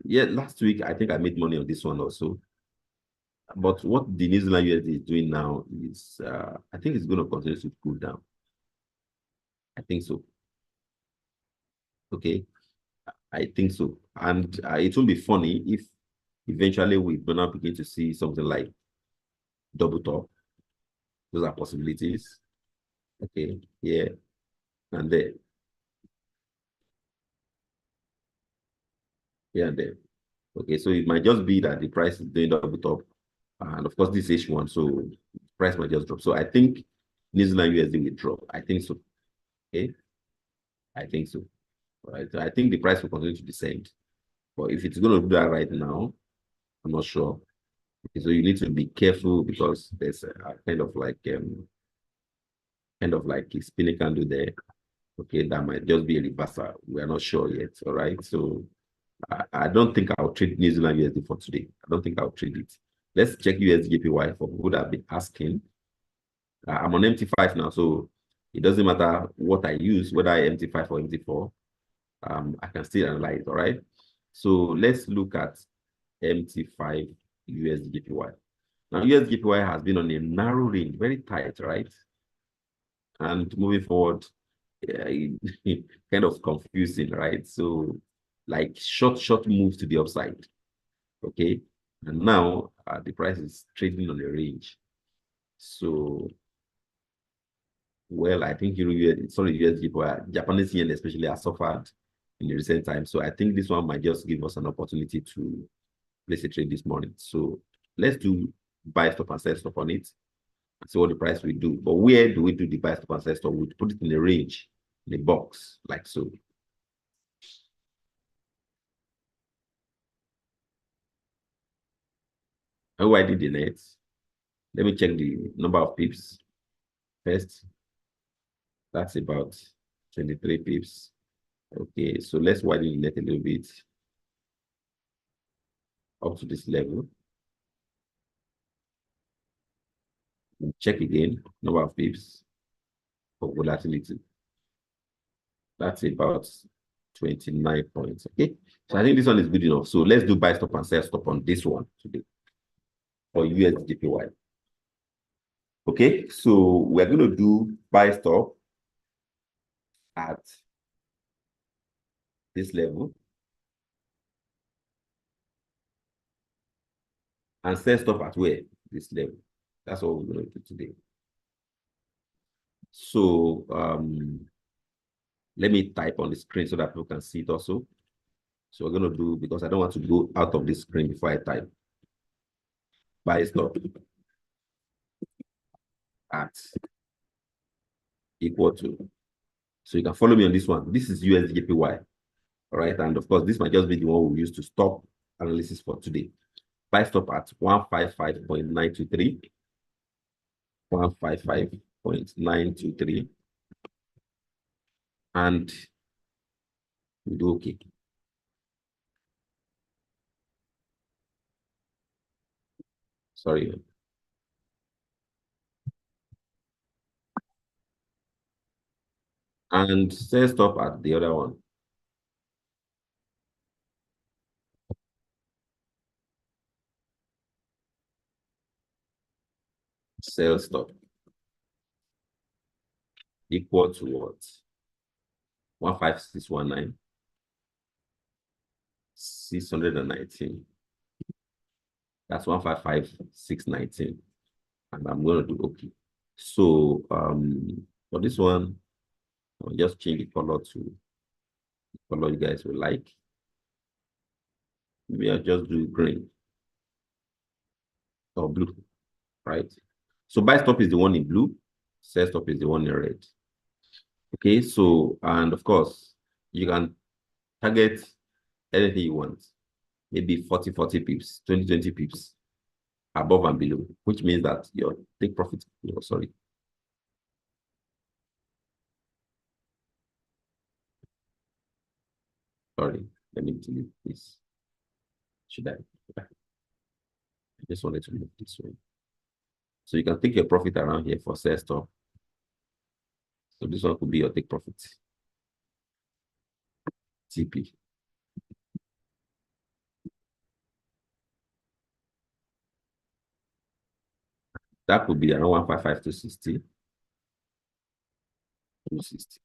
Yeah, last week I think I made money on this one also. But what the New Zealand USD is doing now is, I think it's going to continue to cool down. I think so. Okay, I think so. And it won't be funny if eventually we're gonna begin to see something like double top. Those are possibilities. Okay, yeah, and there, yeah, and there. Okay, so it might just be that the price is doing double top, and of course this H1, so price might just drop. So I think New Zealand USD will drop. I think so. Okay, I think so. Right. I think the price will continue to descend. But if it's going to do that right now, I'm not sure. Okay, so you need to be careful because there's a kind of like a spinning candle there. Okay, that might just be a reversal. We are not sure yet. All right. So I don't think I'll trade New Zealand USD for today. I don't think I'll trade it. Let's check USJPY for people that have been asking. I'm on MT5 now, so it doesn't matter what I use, whether I MT5 or MT4. I can still analyze. All right. So let's look at MT5 USJPY. Now, USJPY has been on a narrow range, very tight, right? And moving forward, kind of confusing, right? So, like short moves to the upside, okay? And now the price is trading on a range. So, well, I think USJPY, Japanese yen especially, has suffered in the recent times. So, I think this one might just give us an opportunity to place a trade this morning. So, let's do buy stop and sell stop on it and see what the price will do. But where do we do the buy stop and sell stop? We put it in a range, in a box, like so. And widen the net. Let me check the number of pips first. That's about 23 pips. Okay, so let's widen the net a little bit up to this level. Check again, number of pips for volatility. That's about 29 points. Okay, so I think this one is good enough. So let's do buy stop and sell stop on this one today for USJPY. Okay, so we're going to do buy stop at this level. and sell stop at where? This level. That's what we're going to do today. So let me type on the screen so that people can see it also. So we're going to do, because I don't want to go out of the screen before I type. Buy stop at equal to. So you can follow me on this one. This is USDJPY. All right. And of course, this might just be the one we use to stop analysis for today. Buy stop at 155.923. 155.923. And we do okay. Sorry. And sell stop at the other one. Sell stop equal to what? 15619. 619. That's 155,619. And I'm going to do okay. So for this one, I'll just change the color to the color you guys will like. Maybe I'll just do green or blue, right? So buy stop is the one in blue, sell stop is the one in red. Okay, so, and of course, you can target anything you want, maybe 40 pips, 20 pips above and below, which means that your take profit, sorry. Sorry, let me delete this. Should I? I just wanted to move this way. So you can take your profit around here for sell stop. So this one could be your take profit. TP. That could be around 155 to 60. 260.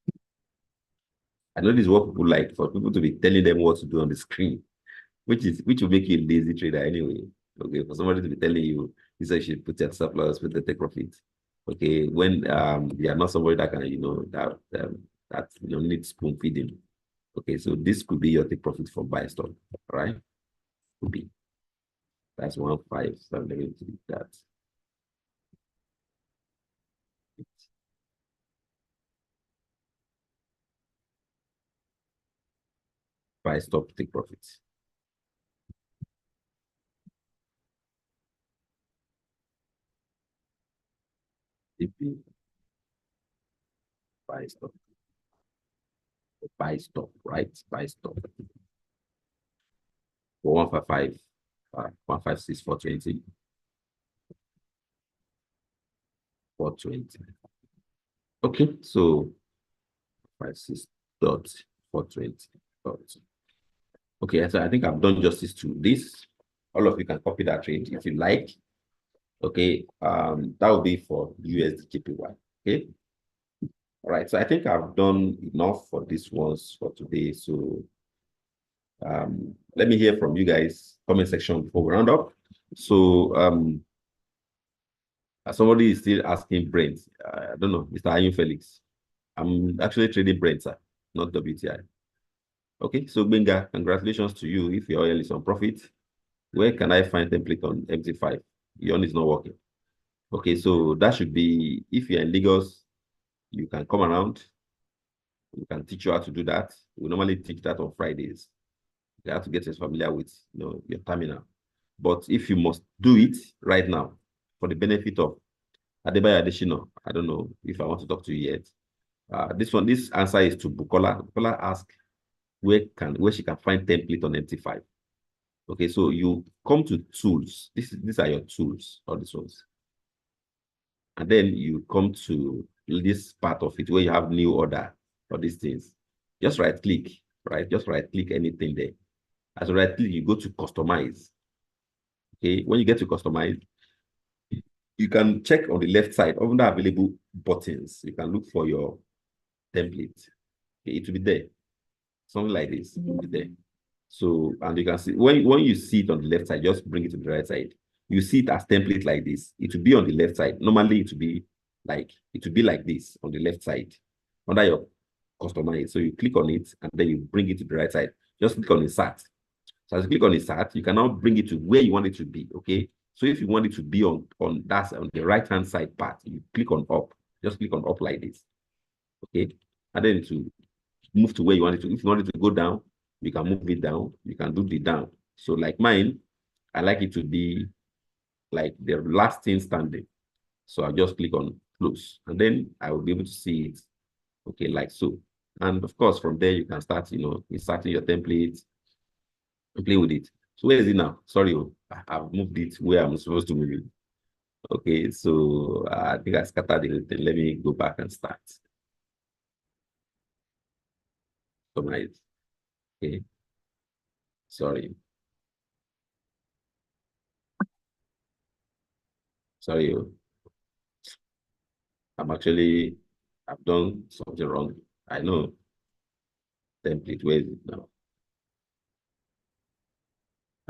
I know this is what people like, for people to be telling them what to do on the screen, which will make you a lazy trader anyway. Okay, for somebody to be telling you this, I should put your surplus, put the take profit. Okay, when you are not somebody that can, that needs spoon feeding. Okay, so this could be your take profit for buy stop, right? Could be. That's 157. Let me do that. Buy stop, take profits. TP. Buy stop. Buy stop, right? Buy stop. For 155, 156, 420. 420. Okay, so 56 dot 420 dot. Okay, so I think I've done justice to this. All of you can copy that trade if you like. Okay, that will be for USDJPY. Okay. All right, so I think I've done enough for this ones for today. So let me hear from you guys, comment section before we round up. So somebody is still asking Brent. I don't know, Mr. Ayun Felix. I'm actually trading Brent, sir, not WTI. Okay, so Benga, congratulations to you. If your oil is on profit, where can I find template on MT5? Your own is not working. Okay, so that should be, if you're in Lagos, you can come around. We can teach you how to do that. We normally teach that on Fridays. You have to get as familiar with your terminal. But if you must do it right now, for the benefit of Adebayo Adesina, I don't know if I want to talk to you yet. This answer is to Bukola. Bukola asked where she can find template on MT5. Okay, so you come to tools. These are your tools, all these ones. And then you come to this part of it where you have new order for these things. Just right click, right? Just right click anything there. As a right click, you go to customize. Okay, when you get to customize, you can check on the left side, under available buttons. You can look for your template. Okay, it will be there. Something like this will be there. So, and you can see when you see it on the left side, just bring it to the right side. you see it as template like this. It will be on the left side. Normally, it will be like this on the left side under your customize. So you click on it and then you bring it to the right side. Just click on insert. So as you click on insert, you can now bring it to where you want it to be. Okay. So if you want it to be on the right hand side part, you click on up. Just click on up like this. Okay. And then to move to where you want it to. If you want it to go down, you can move it down. You can do the down. So like mine, I like it to be like the last thing standing. So I'll just click on close and then I will be able to see it. Okay, like so. And of course, from there, you can start, inserting your templates and play with it. So where is it now? Sorry, I've moved it where I'm supposed to move it. Okay, so I think I scattered it. Let me go back and start. Summarize. Okay. Sorry. Sorry. I've done something wrong. I know. Template, where is it now?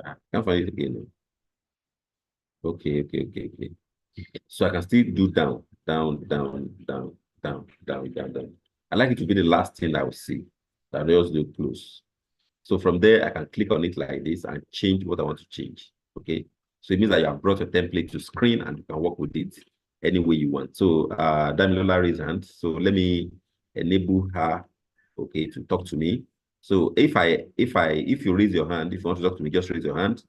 I can't find it again. Okay. So I can still do down. I like it to be the last thing I will see. I will just do close. So from there, I can click on it like this and change what I want to change. Okay. So it means that you have brought your template to screen and you can work with it any way you want. So Damilola raised hand. So let me enable her, okay, to talk to me. So if you raise your hand, if you want to talk to me, just raise your hand,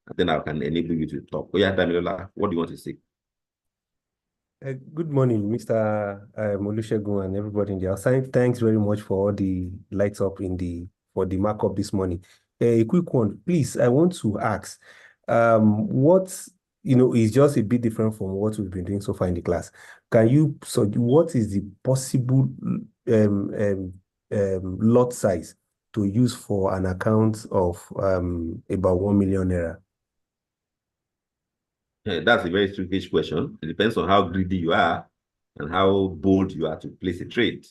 and then I can enable you to talk. Oh yeah, Damilola, what do you want to say? Good morning, Mr. Olusegun and everybody in the outside. Thanks very much for all the lights up for the markup this morning. A quick one, please. I want to ask, what is just a bit different from what we've been doing so far in the class. What is the possible lot size to use for an account of about 1 million naira? That's a very tricky question. It depends on how greedy you are and how bold you are to place a trade.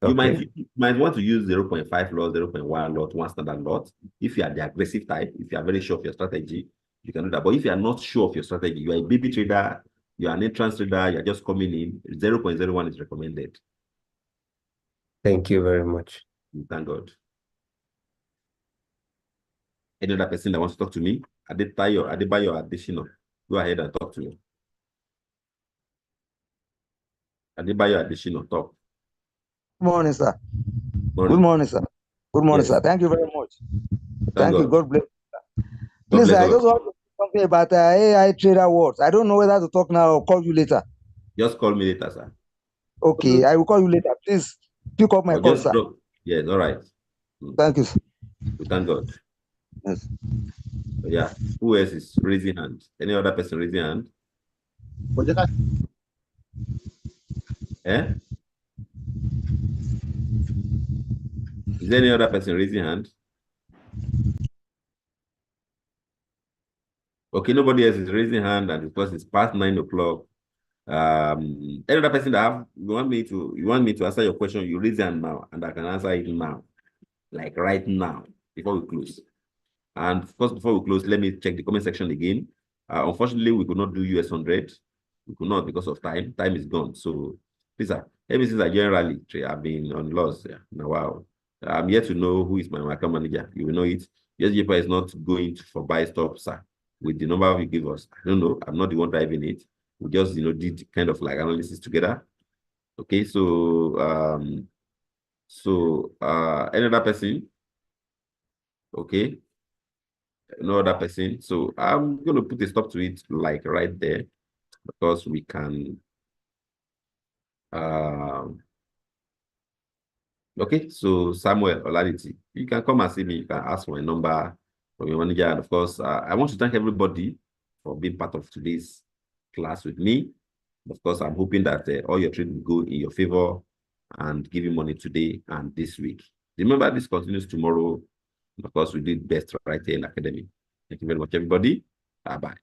Okay. You might want to use 0.5 lot, 0.1 lot, one standard lot. If you are the aggressive type, if you are very sure of your strategy, you can do that. But if you are not sure of your strategy, you are a baby trader, you are an entrance trader, you're just coming in, 0.01 is recommended. Thank you very much. Thank God. Any other person that wants to talk to me? Adebayo Adesina. Go ahead and talk to me. Adebayo Adesina, talk. Good morning, sir. Morning. Good morning, sir. Good morning, Yes. sir. Thank you very much. Thank you. God. God bless. God Please, bless I you. just want to talk about AI trader words. I don't know whether to talk now or call you later. Just call me later, sir. Okay, I will call you later. Please pick up my call, sir. Yes, all right. Thank you, sir. Thank God. Yes. Yeah. Who else is raising hand? Any other person raising hand? Eh? Is there any other person raising hand? Okay, nobody else is raising hand, and because it's past 9 o'clock. Any other person that you want me to answer your question, you raise hand now, and I can answer it now, like right now, before we close. And of course, before we close, let me check the comment section again. Unfortunately, we could not do US 100. We could not because of time. Time is gone. So, please, ever since I generally I've been on loss. Yeah, now, wow. I'm yet to know who is my account manager. You will know it. USGPA is not going for buy stop, sir. With the number you give us, I don't know. I'm not the one driving it. We just, did kind of like analysis together. Okay, so another person. Okay, no other person. So I'm going to put a stop to it like right there because we can. Okay, so Samuel Oladiti, you can come and see me. You can ask for a number from your manager. And of course, I want to thank everybody for being part of today's class with me. Of course, I'm hoping that all your trade will go in your favor and give you money today and this week. Remember, this continues tomorrow. Of course, we did best right here in academy. Thank you very much, everybody. Bye-bye.